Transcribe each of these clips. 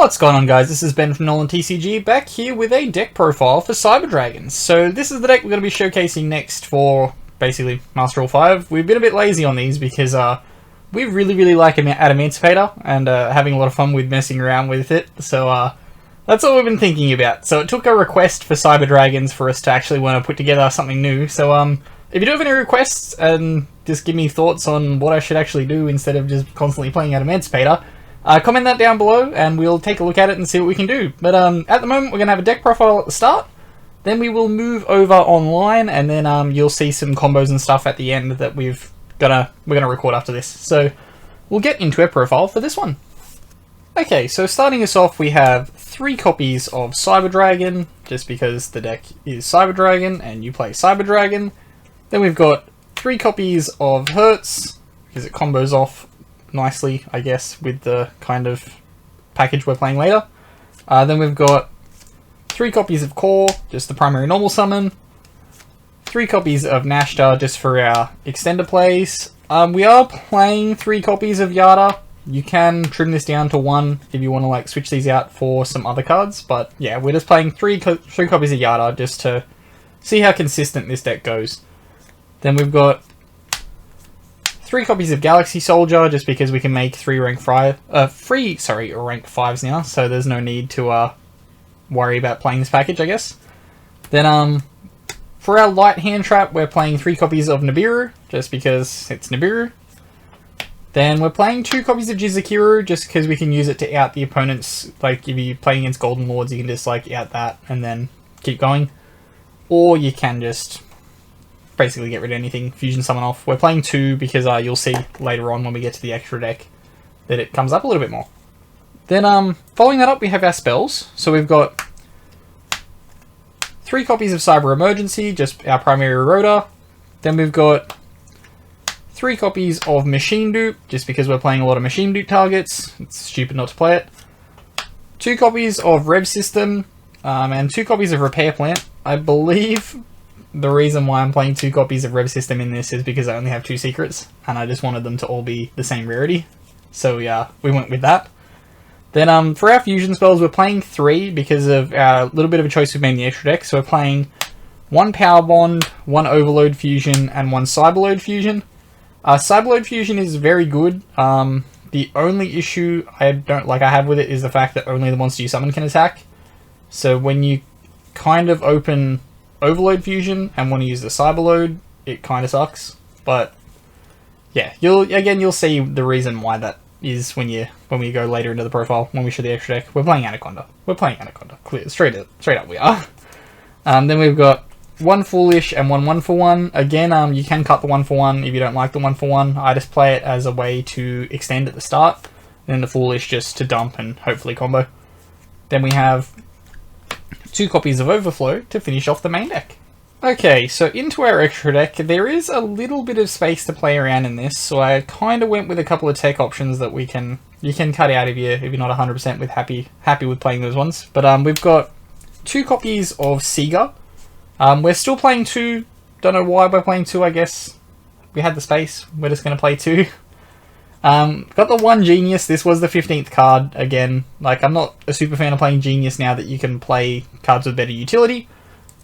What's going on, guys? This is Ben from NolanTCG, back here with a deck profile for Cyber Dragons. So this is the deck we're going to be showcasing next for basically Master Rule 5. We've been a bit lazy on these because we really like Emancipator and having a lot of fun with messing around with it. So that's all we've been thinking about. So it took a request for Cyber Dragons for us to actually want to put together something new. So if you do have any requests and just give me thoughts on what I should actually do instead of just constantly playing Emancipator, comment that down below and we'll take a look at it and see what we can do. But at the moment we're going to have a deck profile at the start, then we will move over online, and then you'll see some combos and stuff at the end that we're gonna record after this. So we'll get into our profile for this one. Okay, so starting us off, we have 3 copies of Cyber Dragon, just because the deck is Cyber Dragon and you play Cyber Dragon. Then we've got 3 copies of Hertz, because it combos off nicely, I guess, with the kind of package we're playing later. Then we've got 3 copies of Core, just the primary normal summon. 3 copies of Nashta, just for our extender plays. We are playing 3 copies of Yada. You can trim this down to 1 if you want to like switch these out for some other cards. But yeah, we're just playing 3 copies of Yada just to see how consistent this deck goes. Then we've got 3 copies of Galaxy Soldier, just because we can make 3 rank 5s now, so there's no need to worry about playing this package, I guess. Then for our light hand trap, we're playing 3 copies of Nibiru, just because it's Nibiru. Then we're playing 2 copies of Jizukiru, just because we can use it to out the opponents. Like if you're playing against Golden Lords, you can just like out that and then keep going. Or you can just basically get rid of anything, fusion summon off. We're playing 2 because you'll see later on when we get to the extra deck that it comes up a little bit more. Then following that up, we have our spells. So we've got 3 copies of Cyber Emergency, just our primary Rota. Then we've got 3 copies of Machine Dupe, just because we're playing a lot of Machine Dupe targets. It's stupid not to play it. 2 copies of Rev System, and 2 copies of Repair Plant. I believe the reason why I'm playing 2 copies of Rev System in this is because I only have 2 secrets, and I just wanted them to all be the same rarity. So yeah, we went with that. Then for our fusion spells, we're playing 3 because of our little bit of a choice we've made in the extra deck. So we're playing 1 Power Bond, 1 Overload Fusion, and 1 Cyberload Fusion. Cyberload Fusion is very good. The only issue I have with it is the fact that only the monster you summon can attack. So when you kind of open Overload Fusion and want to use the Cyberload, it kind of sucks. But yeah, you'll see the reason why that is when we go later into the profile, when we show the extra deck. We're playing Anaconda. Clear, straight up we are. Then we've got 1 Foolish and 1 1-for-1. Again, you can cut the 1-for-1 if you don't like the 1-for-1. I just play it as a way to extend at the start, and then the Foolish just to dump and hopefully combo. Then we have 2 copies of Overflow to finish off the main deck. Okay, so into our extra deck, there is a little bit of space to play around in this, so I kind of went with a couple of tech options that you can cut out if you're not 100% with happy with playing those ones. But we've got 2 copies of Sega. We're still playing 2. Don't know why we're playing 2. I guess we had the space. We're just going to play 2. Got the 1 Genius. This was the 15th card. Again, like, I'm not a super fan of playing Genius now that you can play cards with better utility,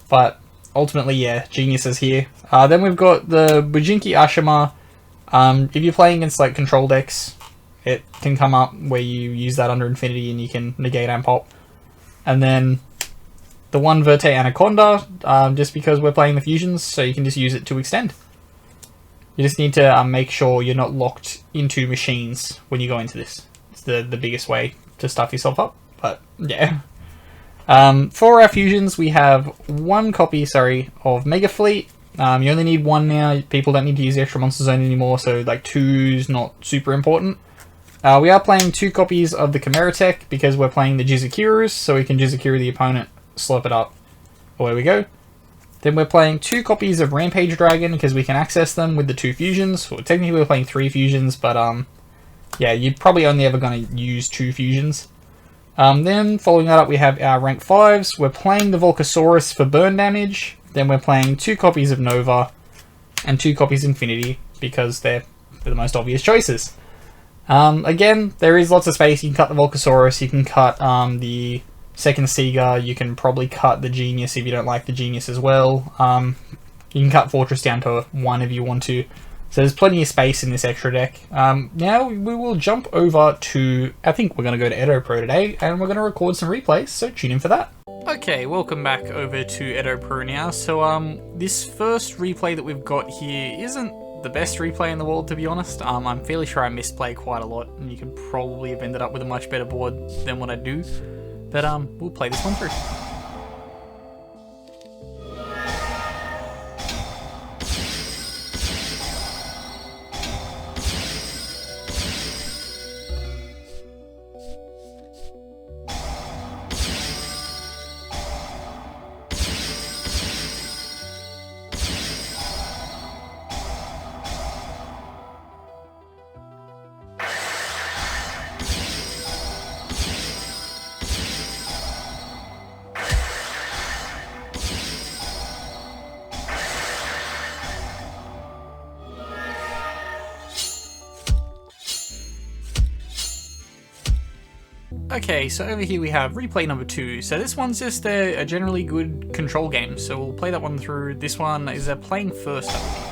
but ultimately, yeah, Genius is here. Then we've got the Bujinki Ashima. If you're playing against like control decks, it can come up where you use that under Infinity and you can negate and pop. And then the 1 Verte Anaconda, just because we're playing the fusions, so you can just use it to extend. You just need to make sure you're not locked into machines when you go into this. It's the biggest way to stuff yourself up, but yeah. For our fusions, we have 1 copy, of Mega Fleet. You only need 1 now. People don't need to use the extra Monster Zone anymore, so like 2's not super important. We are playing 2 copies of the Chimera Tech because we're playing the Jizukirus, so we can Jizukiri the opponent, slurp it up. Away we go. Then we're playing 2 copies of Rampage Dragon because we can access them with the 2 fusions. Well, technically we're playing 3 fusions, but yeah, you're probably only ever going to use 2 fusions. Then following that up, we have our rank 5s. We're playing the Volcasaurus for burn damage. Then we're playing 2 copies of Nova and 2 copies of Infinity because they're the most obvious choices. Again, there is lots of space. You can cut the Volcasaurus, you can cut the second Seeger, you can probably cut the Genius if you don't like the Genius as well. You can cut Fortress down to 1 if you want to. So there's plenty of space in this extra deck. Now we will jump over to, I think we're going to go to Edo Pro today, and we're going to record some replays, so tune in for that. Okay, welcome back over to Edo Pro now. So this first replay that we've got here isn't the best replay in the world, to be honest. I'm fairly sure I misplay quite a lot, and you could probably have ended up with a much better board than what I do. But we'll play this one through. Okay, so over here we have replay number 2. So this one's just a generally good control game, so we'll play that one through. This one is playing first up.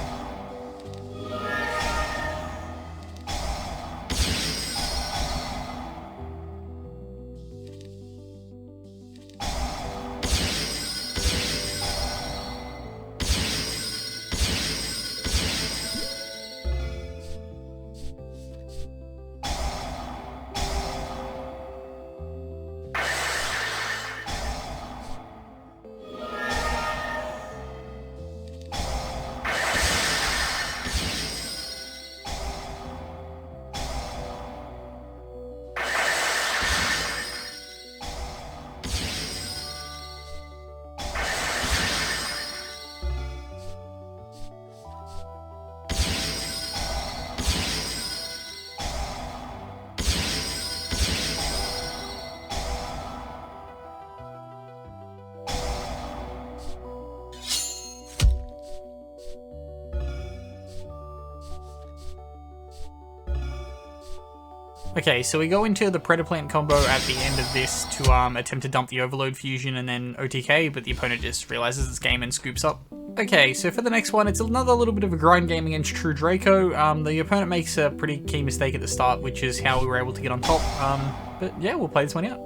Okay, so we go into the Predaplant combo at the end of this to attempt to dump the Overload Fusion and then OTK, but the opponent just realizes it's game and scoops up. Okay, so for the next one, it's another little bit of a grind game against True Draco. The opponent makes a pretty key mistake at the start, which is how we were able to get on top. But yeah, we'll play this one out.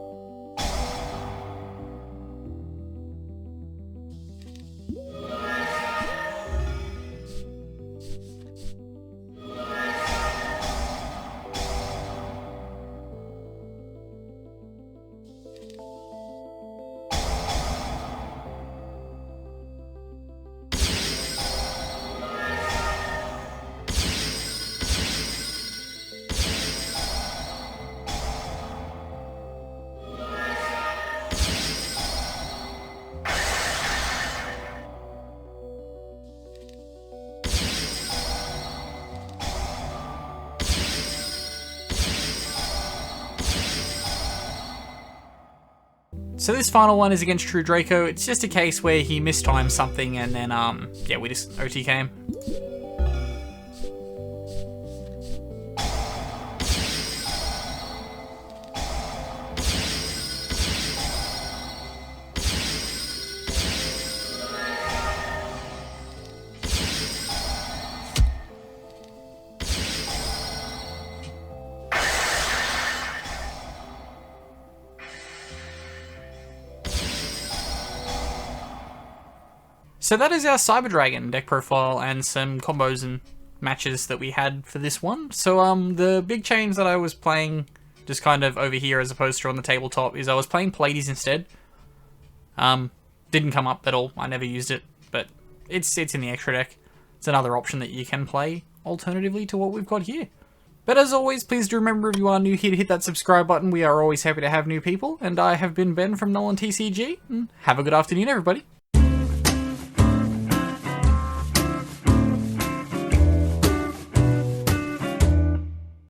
So this final one is against True Draco. It's just a case where he mistimed something and then, yeah, we just OTK him. So that is our Cyber Dragon deck profile and some combos and matches that we had for this one. So the big change that I was playing just kind of over here as opposed to on the tabletop is I was playing Pleiades instead. Didn't come up at all. I never used it, but it's in the extra deck. It's another option that you can play alternatively to what we've got here. But as always, please do remember, if you are new here, to hit that subscribe button. We are always happy to have new people. And I have been Ben from NolanTCG, and have a good afternoon, everybody.